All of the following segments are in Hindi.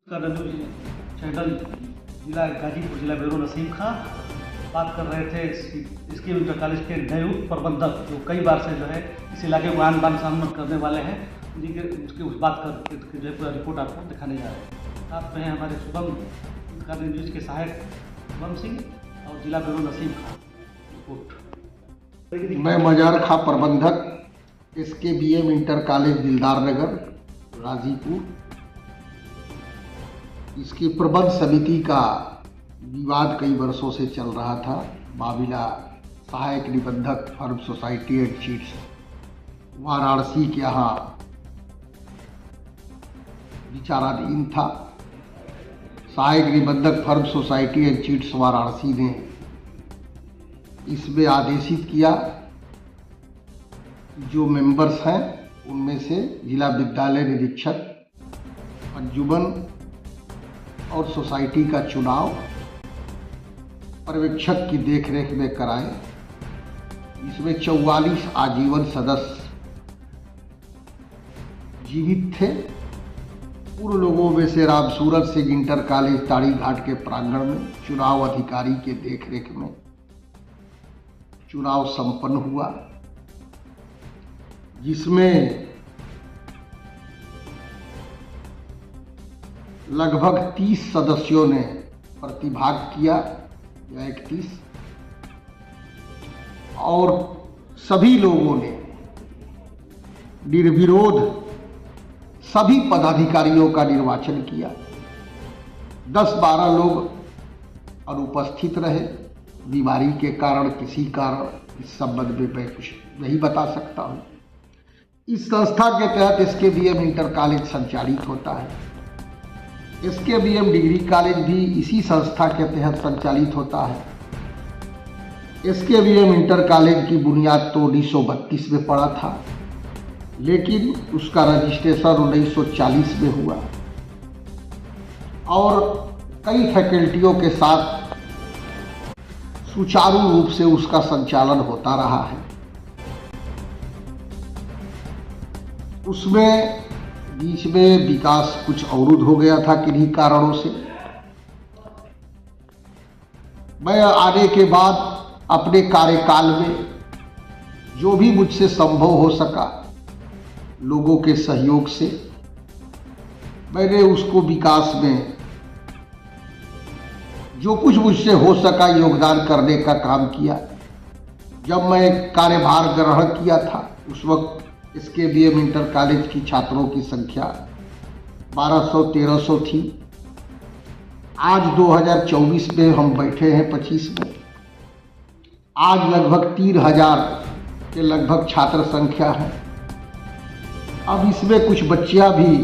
का न्यूज चैनल जिला गाजीपुर जिला ब्यूरो नसीम खां बात कर रहे थे इसके इंटर कॉलेज के नए प्रबंधक जो कई बार से जो है इस इलाके को आन बान सामना करने वाले हैं उसकी उस बात कर जो है पूरा रिपोर्ट आपको दिखाने जा रहे हैं। साथ में हैं हमारे शुभम का न्यूज के सहायक शुभम सिंह और जिला ब्यूरो नसीम खां। रिपोर्ट। मैं मजार खां प्रबंधक SKBM इंटर कॉलेज दिलदार नगर गाजीपुर। इसकी प्रबंध समिति का विवाद कई वर्षों से चल रहा था। मामला सहायक निबंधक firm society and cheats Varanasi के यहाँ विचाराधीन था। सहायक निबंधक firm society and cheats Varanasi ने इसमें आदेशित किया जो मेंबर्स हैं उनमें से जिला विद्यालय निरीक्षक, अंजुमन और सोसाइटी का चुनाव पर्यवेक्षक की देखरेख में कराएं। इसमें 44 आजीवन सदस्य जीवित थे। पूर्व लोगों में से रामसूरत सिंह इंटर कॉलेज ताड़ी घाट के प्रांगण में चुनाव अधिकारी के देखरेख में चुनाव संपन्न हुआ, जिसमें लगभग 30 सदस्यों ने प्रतिभाग किया या 31, और सभी लोगों ने निर्विरोध सभी पदाधिकारियों का निर्वाचन किया। 10-12 लोग अनुपस्थित रहे बीमारी के कारण, किसी कारण। इस संबंध में मैं कुछ नहीं बता सकता हूँ। इस संस्था के तहत SKBM इंटर कॉलेज संचालित होता है। SKBM डिग्री कॉलेज भी इसी संस्था के तहत संचालित होता है। SKBM इंटर कॉलेज की बुनियाद तो 1932 में पड़ा था, लेकिन उसका रजिस्ट्रेशन 1940 में हुआ और कई फैकल्टियों के साथ सुचारू रूप से उसका संचालन होता रहा है। उसमें बीच में विकास कुछ अवरुद्ध हो गया था किन्हीं कारणों से। मैं आने के बाद अपने कार्यकाल में जो भी मुझसे संभव हो सका लोगों के सहयोग से मैंने उसको विकास में जो कुछ मुझसे हो सका योगदान करने का काम किया। जब मैं कार्यभार ग्रहण किया था उस वक्त SKBM इंटर कॉलेज की छात्रों की संख्या 1200-1300 थी। आज 2024 में हम बैठे हैं 25 में। आज लगभग 3000 के लगभग छात्र संख्या है। अब इसमें कुछ बच्चियां भी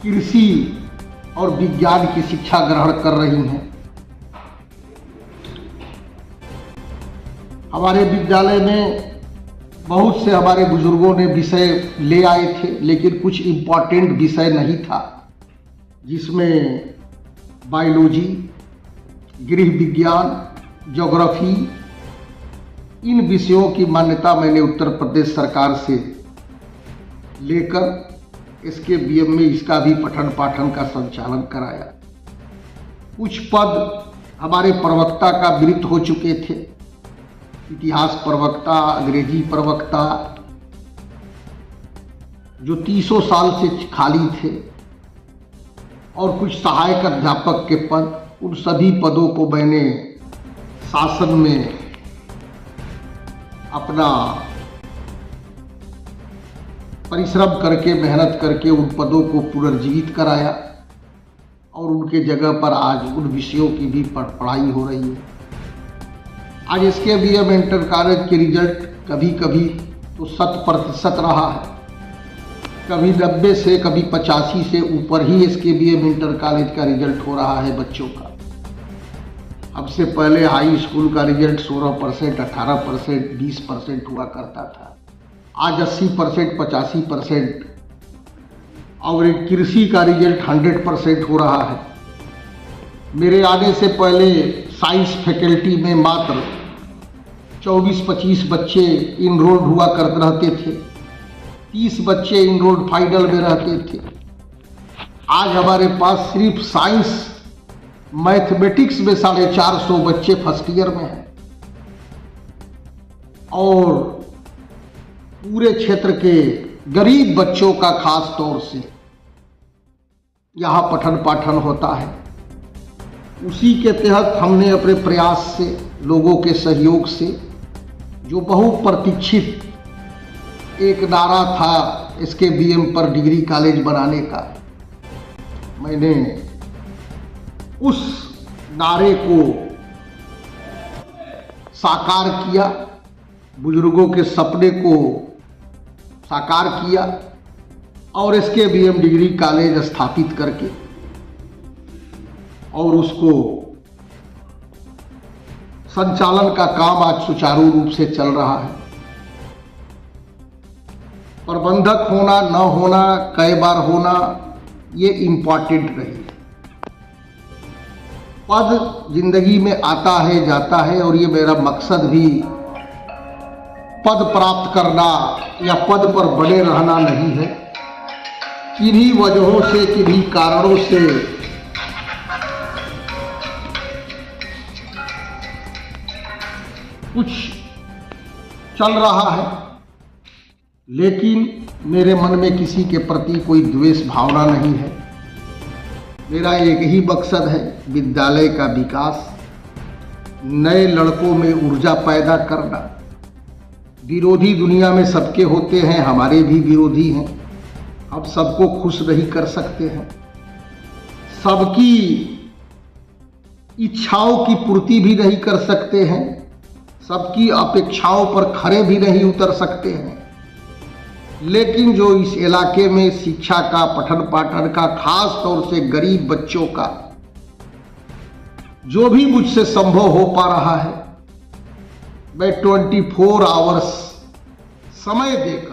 कृषि और विज्ञान की शिक्षा ग्रहण कर रही हैं। हमारे विद्यालय में बहुत से हमारे बुजुर्गों ने विषय ले आए थे, लेकिन कुछ इम्पॉर्टेंट विषय नहीं था, जिसमें बायोलॉजी, गृह विज्ञान, ज्योग्राफी, इन विषयों की मान्यता मैंने उत्तर प्रदेश सरकार से लेकर SKBM में इसका भी पठन पाठन का संचालन कराया। कुछ पद हमारे प्रवक्ता का विरुद्ध हो चुके थे, इतिहास प्रवक्ता, अंग्रेजी प्रवक्ता, जो 30 साल से खाली थे, और कुछ सहायक अध्यापक के पद। उन सभी पदों को मैंने शासन में अपना परिश्रम करके, मेहनत करके उन पदों को पुनर्जीवित कराया और उनके जगह पर आज उन विषयों की भी पढ़ाई हो रही है। आज SKBM इंटर कॉलेज के रिजल्ट कभी कभी तो 100% रहा है, कभी 90 से, कभी 85 से ऊपर ही SKBM इंटर कॉलेज का रिजल्ट हो रहा है बच्चों का। हमसे पहले हाई स्कूल का रिजल्ट 16%, 18%, 20% हुआ करता था। आज 80%, 85% और कृषि का रिजल्ट 100% हो रहा है। मेरे आने से पहले साइंस फैकल्टी में मात्र 24-25 बच्चे इनरोल्ड हुआ करते रहते थे, 30 बच्चे इनरोल्ड फाइनल में रहते थे। आज हमारे पास सिर्फ साइंस मैथमेटिक्स में 450 बच्चे फर्स्ट ईयर में हैं और पूरे क्षेत्र के गरीब बच्चों का खास तौर से यहाँ पठन पाठन होता है। उसी के तहत हमने अपने प्रयास से, लोगों के सहयोग से, जो बहुप्रतीक्षित एक नारा था SKBM पर डिग्री कॉलेज बनाने का, मैंने उस नारे को साकार किया, बुजुर्गों के सपने को साकार किया और SKBM डिग्री कॉलेज स्थापित करके और उसको संचालन का काम आज सुचारू रूप से चल रहा है। प्रबंधक होना न होना, कई बार होना, ये इम्पॉर्टेंट नहीं है। पद जिंदगी में आता है जाता है और ये मेरा मकसद भी पद प्राप्त करना या पद पर बने रहना नहीं है। किन्हीं वजहों से, किन्हीं कारणों से कुछ चल रहा है, लेकिन मेरे मन में किसी के प्रति कोई द्वेष भावना नहीं है। मेरा एक ही मकसद है, विद्यालय का विकास, नए लड़कों में ऊर्जा पैदा करना। विरोधी दुनिया में सबके होते हैं, हमारे भी विरोधी हैं। अब सबको खुश नहीं कर सकते हैं, सबकी इच्छाओं की पूर्ति भी नहीं कर सकते हैं, सबकी अपेक्षाओं पर खरे भी नहीं उतर सकते हैं। लेकिन जो इस इलाके में शिक्षा का, पठन पाठन का, खास तौर से गरीब बच्चों का जो भी मुझसे संभव हो पा रहा है, मैं 24 आवर्स समय देकर